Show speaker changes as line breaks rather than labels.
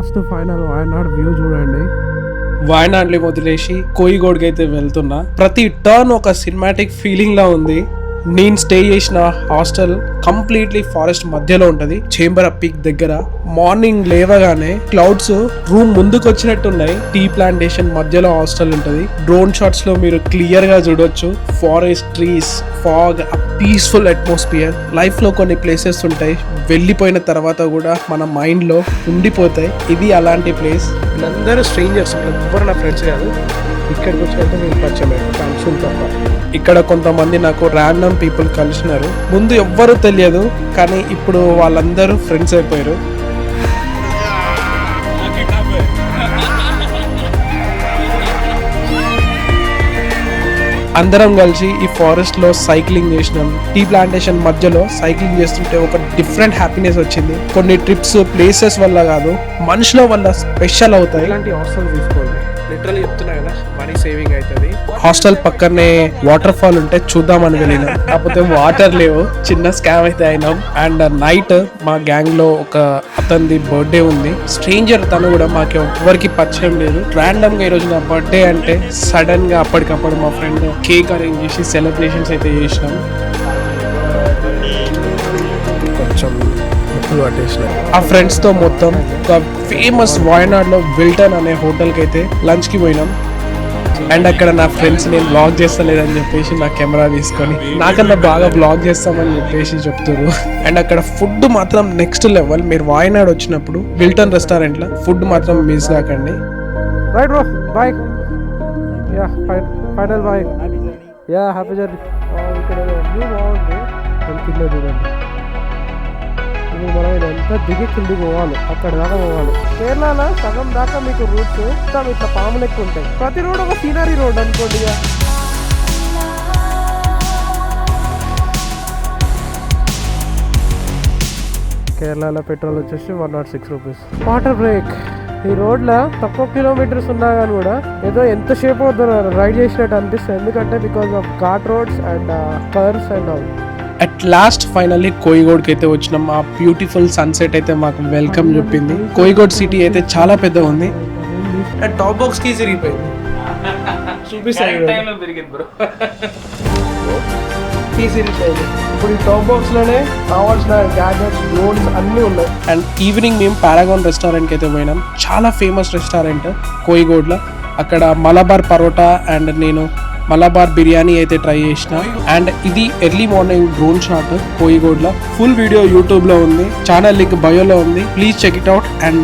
Last final Wayanad view చూడండి.
వాయనాడ్ని వదిలేసి కోయిగోడ్కి అయితే వెళ్తున్నా. ప్రతి టర్న్ ఒక సినిమాటిక్ ఫీలింగ్ లా ఉంది. నేను స్టే చేసిన హాస్టల్ కంప్లీట్లీ ఫారెస్ట్ మధ్యలో ఉంటది, చేంబర్ పీక్ దగ్గర. మార్నింగ్ లేవగానే క్లౌడ్స్ రూమ్ ముందుకు వచ్చినట్టు ఉన్నాయి. టీ ప్లాంటేషన్ మధ్యలో హాస్టల్ ఉంటది. డ్రోన్ షాట్స్ లో మీరు క్లియర్ గా చూడొచ్చు forest, trees, fog, peaceful atmosphere. Life లో కొన్ని ప్లేసెస్ ఉంటాయి, వెళ్ళిపోయిన తర్వాత కూడా మన మైండ్ లో ఉండిపోతాయి. ఇది అలాంటి ప్లేస్. అందరూ స్ట్రేంజర్స్, ఎవరు నా ఫ్రెండ్స్ కాదు. ఇక్కడికి వచ్చినంత నేను పరిచయం ఫ్రెండ్స్ తప్ప. ఇక్కడ కొంతమంది నాకు ర్యాండమ్ పీపుల్ కలిసినారు. ముందు ఎవ్వరూ తెలియదు, కానీ ఇప్పుడు వాళ్ళందరూ ఫ్రెండ్స్ అయిపోయారు. అందరం కలిసి ఈ ఫారెస్ట్ లో సైక్లింగ్ చేసినాం. టీ ప్లాంటేషన్ మధ్యలో సైక్లింగ్ చేస్తుంటే ఒక డిఫరెంట్ హ్యాపీనెస్ వచ్చింది. కొన్ని ట్రిప్స్ ప్లేసెస్ వల్ల కాదు, మనుషుల వల్ల స్పెషల్ అవుతాయి. ఇలాంటి హాస్టల్ తీసుకోండి, లిటరల్లీ చెప్తున్నా కదా, మనీ సేవింగ్ అవుతుంది. హాస్టల్ పక్కనే వాటర్ ఫాల్ ఉంటే చూద్దామని వెళ్ళినాం, కాకపోతే వాటర్ లేవు. చిన్న స్కామ్ అయితే అయినాం. అండ్ నైట్ మా గ్యాంగ్ లో ఒక అతనిది బర్త్డే ఉంది. స్ట్రేంజర్, తను కూడా మాకు ఎవరికి పరిచయం లేదు. ర్యాండమ్ గా ఈ రోజు నా బర్త్డే అంటే సడన్ గా అప్పటికప్పుడు మా ఫ్రెండ్ కేక్ అరేంజ్ చేసి సెలబ్రేషన్స్ అయితే చేసినాం. కొంచెం ఆ ఫ్రెండ్స్ తో మొత్తం ఒక ఫేమస్ వాయనాడ్ లో విల్టన్ అనే హోటల్ కి అయితే లంచ్ కి పోయినాం. అండ్ అక్కడ నా ఫ్రెండ్స్ నేను బ్లాగ్ చేస్తలేదని చెప్పేసి నా కెమెరా తీసుకొని నాకన్నా బాగా బ్లాగ్ చేస్తామని చెప్పేసి చెప్తారు. అండ్ అక్కడ ఫుడ్ మాత్రం నెక్స్ట్ లెవెల్. మీరు వాయనాడ్ వచ్చినప్పుడు విల్టన్ రెస్టారెంట్ లో ఫుడ్ మాత్రం మిస్ కాకండి.
Right bro, bye. Yeah final bye. Yeah happy journey. ఇక్కడ వ్యూ బాగుంది. కింద చూడండి. ఇప్పుడు మనం ఇదంతా దిగి కిందికి పోవాలి, అక్కడ దాకా పోవాలి. కేరళలో సగం దాకా మీకు రూట్స్ మొత్తం ఇట్లా పాములు ఎక్కువ ఉంటాయి. ప్రతి రోడ్ ఒక సీనరీ రోడ్ అనుకోండి. కేరళలో పెట్రోల్ వచ్చేసి 106 రూపీస్. Water break. ఈ రోడ్లో తక్కువ కిలోమీటర్స్ ఉన్నా కానీ కూడా ఏదో ఎంతసేపు అవుతున్నారు రైడ్ చేసినట్టు అనిపిస్తుంది. ఎందుకంటే because of ghat roads and curves and all.
At last finally కోయిగోడ్కి అయితే వచ్చినాం. ఆ బ్యూటిఫుల్ సన్సెట్ అయితే మాకు వెల్కమ్ చెప్పింది. కోయిగోడ్ సిటీ అయితే చాలా పెద్దగా ఉంది. టాప్ బాక్స్ కీ సిరిగిపోయింది, చూపిస్తాను. ఇప్పుడు ఈ టాప్ బాక్స్ లోనే కావాల్సిన గ్యాజెట్స్, డ్రోన్స్ అన్ని ఉన్నాయి. అండ్ ఈవినింగ్ మేము పారాగాన్ రెస్టారెంట్ కి అయితే పోయినాం. చాలా ఫేమస్ రెస్టారెంట్ కోయిగోడ్ లో. అక్కడ మలబార్ పరోటా అండ్ నేను మలబార్ బిర్యానీ అయితే ట్రై చేసిన. అండ్ ఇది ఎర్లీ మార్నింగ్ డ్రోన్ షాట్ కోయిగోడ్ లో. ఫుల్ వీడియో యూట్యూబ్ లో ఉంది, ఛానల్ లింక్ బయోలో ఉంది. Please check it out. And